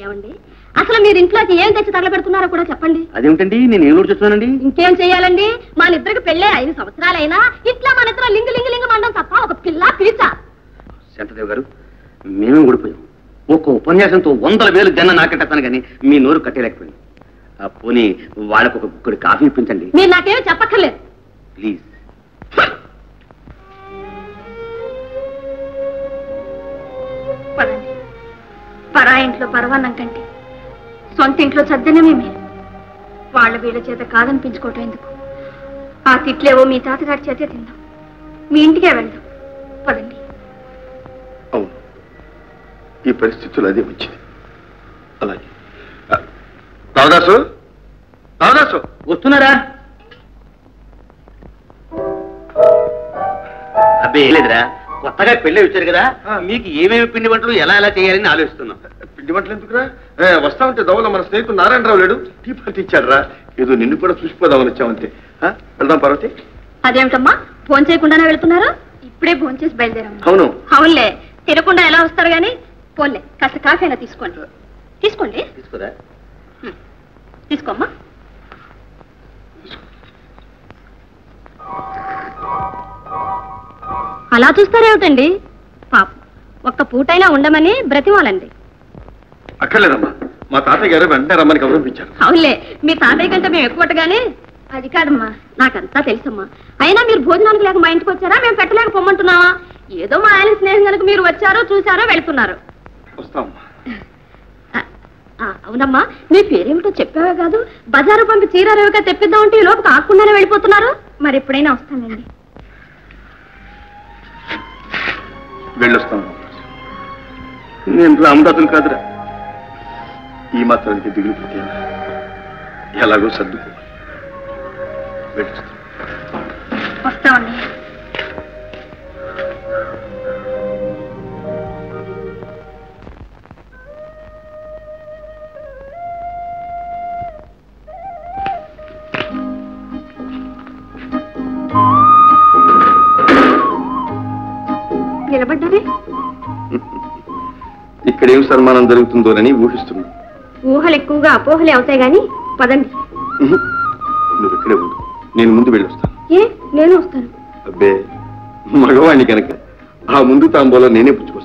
ఏమండి అసలు మీరు ఇంట్లోకి ఏం తెచ్చి తగలబెడుతున్నారో కూడా చెప్పండి. అదేమిటండి నేను ఏం చూస్తున్నానండి? ఇంకేం చెయ్యాలండి, మన ఇద్దరికి పెళ్ళే 5 సంవత్సరాలైనా ఇట్లా మన ఇద్దరు లింగు లింగు లింగు మండం తప్ప ఒక పిల్ల పిలిచా. శాంతదేవి గారు మేమే ఊడిపోయాం. ఒక్క ఉపన్యాసంతో 100,000 జన నాకెట్టాను కానీ మీ నోరు కట్టేలేకపోయింది. పోనీ వాళ్ళకు ఒక గుక్కడి కాఫీ ఇప్పించండి. మీరు నాకేమీ చెప్పక్కర్లేదు ప్లీజ్. పదండి. పరా ఇంట్లో పరవాన్నం కంటే సొంత ఇంట్లో చద్దనమే మీరు. వాళ్ళ వీళ్ళ చేత కాదనిపించుకోవటం ఎందుకు? ఆ తిట్లేవో మీ తాతగారి చేతే తిందాం, మీ ఇంటికే వెళ్దాం. పదండి. అవును, ఈ పరిస్థితులు అదే వచ్చింది. అలాగే రావదాసు, రావదాసు వస్తున్నారా? అబ్బే లేదురా, కొత్తగా పెళ్ళి వచ్చారు కదా, మీకు ఏమేమి పిండి వంటలు ఎలా ఎలా చేయాలని ఆలోచిస్తున్నాం. పిండి వంటలు ఎందుకురా? వస్తా ఉంటే దవల మన స్నేహితుడు నారాయణరావు లేడు, టీ పార్టీ ఇచ్చాడు రా. ఏదో నిన్ను కూడా చూసిపోదామని వచ్చామంతే. వెళ్దాం పార్వతి. అదేమిటమ్మా ఫోన్ చేయకుండానే వెళ్తున్నారు? ఇప్పుడే ఫోన్ చేసి బయలుదేరమ్మా. అవును. అవునులే, తిరగకుండా ఎలా వస్తారు గాని. పోన్లే, కాస్త కాఫీ అయినా తీసుకోండి. తీసుకోండి. తీసుకురా. తీసుకోమ్మా. అలా చూస్తారేమిటండి? పాపం ఒక్క పూటైనా ఉండమని బ్రతిమాలండి. అక్కర్లేదమ్మా, మా తాతయ్య గారు వెంటనే రమ్మని గౌరవించారు. అవునులే, మీ తాతయ్య కంటే మేము ఎక్కువగానే. అది కాదమ్మా, నాకంతా తెలుసమ్మా. అయినా మీరు భోజనానికి లేక మా ఇంటికి వచ్చారా, మేము పెట్టలేక పొమ్మంటున్నావా? ఏదో మా ఆయన స్నేహం కనుక మీరు వచ్చారో చూసారో వెళ్తున్నారు. వస్తామమ్మా. అవునమ్మా, మీ పేరేమిటో చెప్పావే కాదు, బజారు పంపి చీర రేవుగా తెప్పిద్దామంటే ఈ లోపు కాకుండానే వెళ్ళిపోతున్నారు. మరి ఎప్పుడైనా వస్తానండి. వెళ్ళొస్తాను. నేను రామదాసులు కాదురా, ఈ మాత్రానికి దిగులు పెట్టాను. ఎలాగో సర్దుకో. వెళ్ళొస్తాను. వస్తామండి. నిలబడ్డారే? ఇక్కడేం సన్మానం జరుగుతుందోనని ఊహిస్తున్నాను. ఊహలు ఎక్కువగా అపోహలే అవుతాయి గాని పదండి. నువ్వు ఇక్కడే ఉండు, నేను ముందు వెళ్ళొస్తాను. ఏ నేను వస్తాను. అబ్బే, మగవాణ్ణి కనుక ఆ ముందు తాంబూలో నేనే పుచ్చుకుంటాను.